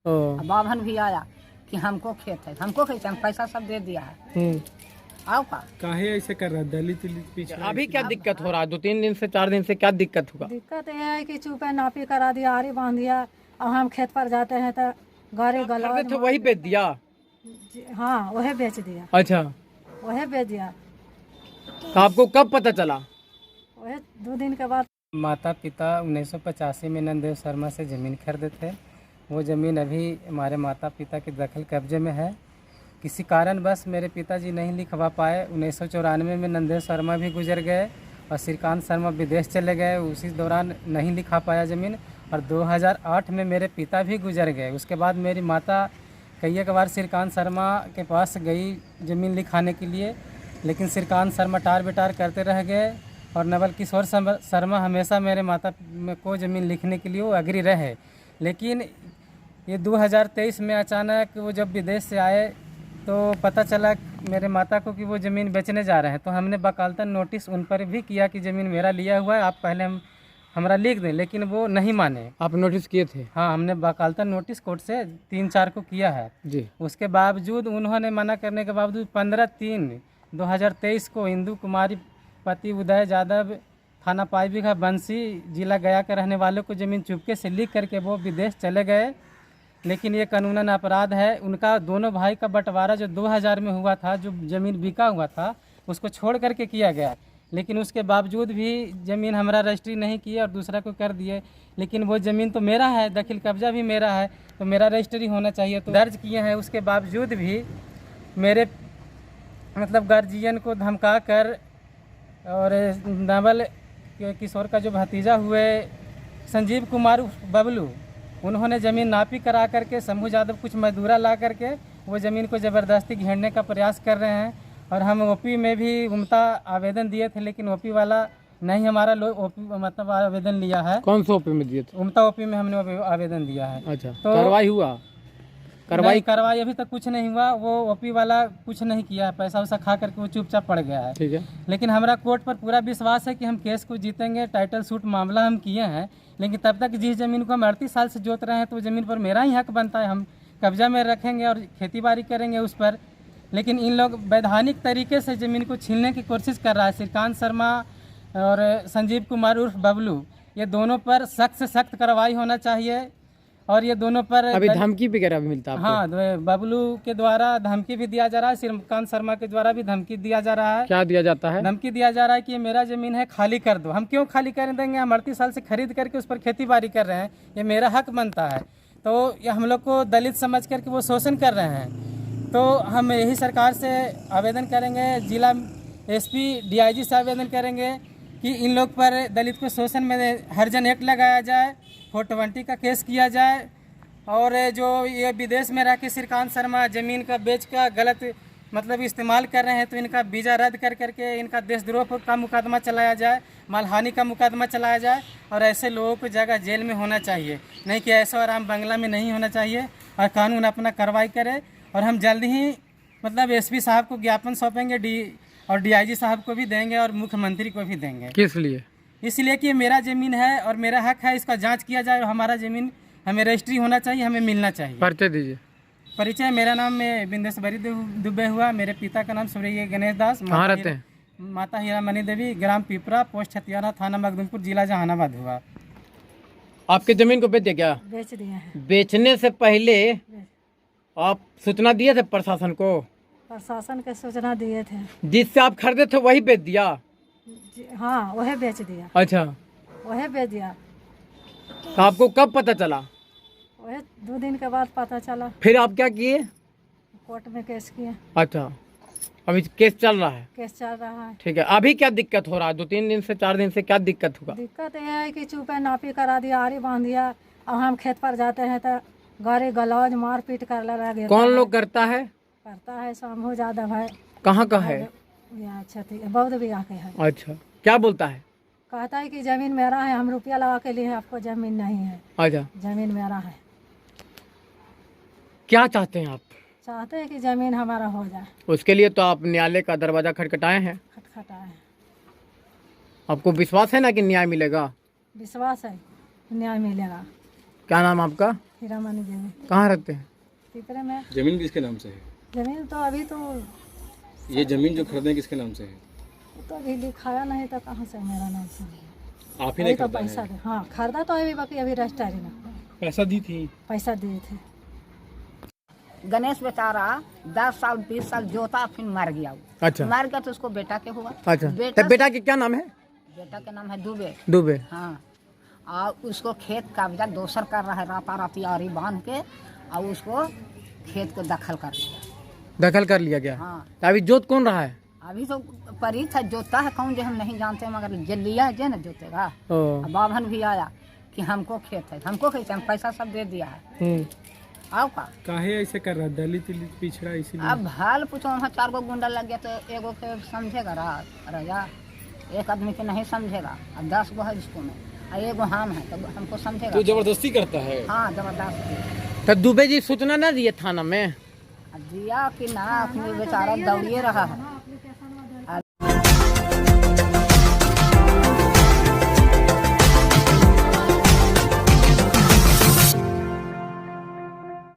अब बाभन भी आया कि हमको खेत है, हमको खेत है, हम पैसा सब दे दिया है। आओ का काहे ऐसे कर रहा है? दलित पीछे अभी क्या दिक्कत हो रहा है? 2-3 दिन से 4 दिन से क्या दिक्कत होगा? दिक्कत ये है कि चुपे नापी करा दिया, आरी बांध दिया। अब हम खेत पर जाते हैं तो गाड़ी गलौज तो वही बेच दिया? हाँ वही बेच दिया, अच्छा, वही बेच दिया। तो आपको कब पता चला? वही 2 दिन के बाद। माता पिता 1985 में नंददेव शर्मा से ज़मीन खरीदे थे। वो ज़मीन अभी हमारे माता पिता के दखल कब्जे में है। किसी कारणवश मेरे पिताजी नहीं लिखवा पाए। 1994 में नंददेव शर्मा भी गुजर गए और श्रीकांत शर्मा विदेश चले गए, उसी दौरान नहीं लिखा पाया ज़मीन। और 2008 में मेरे पिता भी गुजर गए। उसके बाद मेरी माता कई एक बार श्रीकांत शर्मा के पास गई ज़मीन लिखाने के लिए, लेकिन श्रीकांत शर्मा टार बेटार करते रह गए और नवल किशोर शर्मा हमेशा मेरे माता को ज़मीन लिखने के लिए वो अग्री रहे। लेकिन ये 2023 में अचानक वो जब विदेश से आए तो पता चला मेरे माता को कि वो ज़मीन बेचने जा रहे हैं। तो हमने वकालतन नोटिस उन पर भी किया कि ज़मीन मेरा लिया हुआ है, आप पहले हमरा लिख दें, लेकिन वो नहीं माने। आप नोटिस किए थे? हाँ, हमने वकालतन नोटिस कोर्ट से 3-4 को किया है जी। उसके बावजूद उन्होंने मना करने के बावजूद 15/3/2023 को हिंदू कुमारी पति उदय यादव थाना पाईबिघा बंसी जिला गया के रहने वालों को ज़मीन चुपके से लिख करके वो विदेश चले गए। लेकिन ये कानूनन अपराध है। उनका दोनों भाई का बंटवारा जो 2000 में हुआ था, जो ज़मीन बिका हुआ था, उसको छोड़ करके किया गया। लेकिन उसके बावजूद भी ज़मीन हमारा रजिस्ट्री नहीं किया और दूसरा को कर दिए। लेकिन वो ज़मीन तो मेरा है, दखिल कब्जा भी मेरा है, तो मेरा रजिस्ट्री होना चाहिए। तो दर्ज किए हैं, उसके बावजूद भी मेरे मतलब गार्जियन को धमका कर और नवल किशोर का जो भतीजा हुए संजीव कुमार बबलू, उन्होंने ज़मीन नापी करा करके शंभू यादव कुछ मजदूरा ला करके वो ज़मीन को ज़बरदस्ती घेरने का प्रयास कर रहे हैं। और हम ओपी में भी उमता आवेदन दिए थे, लेकिन ओपी वाला नहीं हमारा ओपी मतलब आवेदन लिया है। कौन सा ओपी में दिए थे? उमता ओपी में हमने आवेदन दिया है। अच्छा, तो कार्रवाई हुआ? कार्रवाई अभी तक कुछ नहीं हुआ। वो ओपी वाला कुछ नहीं किया है, पैसा वैसा खा करके वो चुपचाप पड़ गया है। ठीक है। लेकिन हमारा कोर्ट पर पूरा विश्वास है कि हम केस को जीतेंगे। टाइटल सूट मामला हम किए हैं, लेकिन तब तक जिस ज़मीन को हम 38 साल से जोत रहे हैं तो ज़मीन पर मेरा ही हक बनता है। हम कब्जा में रखेंगे और खेती बाड़ी करेंगे उस पर। लेकिन इन लोग वैधानिक तरीके से ज़मीन को छीनने की कोशिश कर रहा है। श्रीकांत शर्मा और संजीव कुमार उर्फ बबलू, ये दोनों पर सख्त से सख्त कार्रवाई होना चाहिए। और ये दोनों पर अभी धमकी वगैरह भी मिलता है? हाँ, बबलू के द्वारा धमकी भी दिया जा रहा है, श्रीकांत शर्मा के द्वारा भी धमकी दिया जा रहा है। क्या दिया जाता है? धमकी दिया जा रहा है कि ये मेरा ज़मीन है, खाली कर दो। हम क्यों खाली कर देंगे? हम 38 साल से खरीद करके उस पर खेती बाड़ी कर रहे हैं, ये मेरा हक बनता है। तो ये हम लोग को दलित समझ करके वो शोषण कर रहे हैं। तो हम यही सरकार से आवेदन करेंगे, जिला SP DIG से आवेदन करेंगे कि इन लोग पर दलित को शोषण में हरिजन एक्ट लगाया जाए, 420 का केस किया जाए। और जो ये विदेश में रह के श्रीकांत शर्मा ज़मीन का बेच का गलत मतलब इस्तेमाल कर रहे हैं, तो इनका वीज़ा रद्द कर करके इनका देशद्रोह का मुकदमा चलाया जाए, मानहानि का मुकदमा चलाया जाए। और ऐसे लोगों को जगह जेल में होना चाहिए, नहीं कि ऐसा आराम बंगला में नहीं होना चाहिए। और कानून अपना कार्रवाई करे। और हम जल्द ही मतलब SP साहब को ज्ञापन सौंपेंगे, और DIG साहब को भी देंगे और मुख्यमंत्री को भी देंगे। किस लिए? इसलिए कि मेरा ज़मीन है और मेरा हक है, इसका जांच किया जाए और हमारा ज़मीन हमें रजिस्ट्री होना चाहिए, हमें मिलना चाहिए। परिचय दीजिए। परिचय, मेरा नाम में बिंदेश्वरी दुबे हुआ, मेरे पिता का नाम सूर्य गणेश दास। कहाँ रहते हैं? माता हीरामणि देवी, ग्राम पिपरा, पोस्ट छतियाना, थाना मखदूमपुर, जिला जहानाबाद हुआ। आपके ज़मीन को बेच दिया क्या? बेच दिए हैं। बेचने से पहले आप सूचना दिए थे प्रशासन को? प्रशासन के सूचना दिए थे। जिससे आप खरीदे थे वही बेच दिया? हाँ वही बेच दिया। अच्छा, वही बेच दिया। तो आपको कब पता चला? वही 2 दिन के बाद पता चला। फिर आप क्या किए? कोर्ट में केस किए। अच्छा, अभी केस चल रहा है? केस चल रहा है। ठीक है। अभी क्या दिक्कत हो रहा है? 2-3 दिन से 4 दिन से क्या दिक्कत होगा? दिक्कत यह है कि चुपे नापी करा दिया, आरी बांध दिया। अब हम खेत पर जाते हैं तो गाड़ी गलौज मार पीट कर लगा। कौन लोग करता है? करता है शंभू यादव है। कहाँ का है? अच्छा, बौद्ध विवाह के है। अच्छा, क्या बोलता है? कहता है कि ज़मीन मेरा है, हम रुपया लगा के लिए, आपको ज़मीन नहीं है। अच्छा, ज़मीन मेरा है। क्या चाहते हैं आप? चाहते हैं कि ज़मीन हमारा हो जाए। उसके लिए तो आप न्यायालय का दरवाजा खटखटाए हैं। खटखटाए हैं। आपको विश्वास है ना कि न्याय मिलेगा? विश्वास है न्याय मिलेगा। क्या नाम आपका? हीरामनी जमीन कहाँ रहते हैं? पिपरे में। जमीन किसके नाम से है? जमीन तो अभी तो ये जमीन जो खरीदे किसके नाम से है? अभी लिखाया नहीं तो कहाँ से मेरा नाम से। आप ही अभी ने तो खरीदा पैसा है? दे, हाँ खरीदा तो अभी बाकी अभी रजिस्ट्री में पैसा दी थी? पैसा दिए थे। गणेश बेचारा 10 साल 20 साल जोता फिर मर गया वो। अच्छा मर गया तो उसको बेटा के हुआ। अच्छा। बेटा तब बेटा के क्या नाम है? बेटा का नाम है दुबे। दुबे। हाँ, और उसको खेत कब्जा दोसर कर रहा है, राता आरी बांध के, और उसको खेत को दखल कर लिया। दखल कर लिया गया। हाँ, तो अभी जोत कौन रहा है? अभी तो परित है, जोता है कौन जो हम नहीं जानते, मगर जलिया है जो ना जोतेगा। ओ। बाभन भी आया कि हमको खेत है, हमको खेत है, हम पैसा सब दे दिया है। आओ का काहे ऐसे कर रहा है? दलित पिछड़ा इसीलिए? अब हाल पूछो, वहाँ 4 गो गुंडा लग गया तो एगो के समझेगा राजा, एक आदमी के नहीं समझेगा। अब 10 गो है इसको में, और एगो हम है तो हमको समझेगा। तो जबरदस्ती करता है? हाँ, जबरदस्त। तो दुबे जी सूचना न दिए थाना में? अब दिया कि ना, अपने बेचारा दौड़िए रहा है।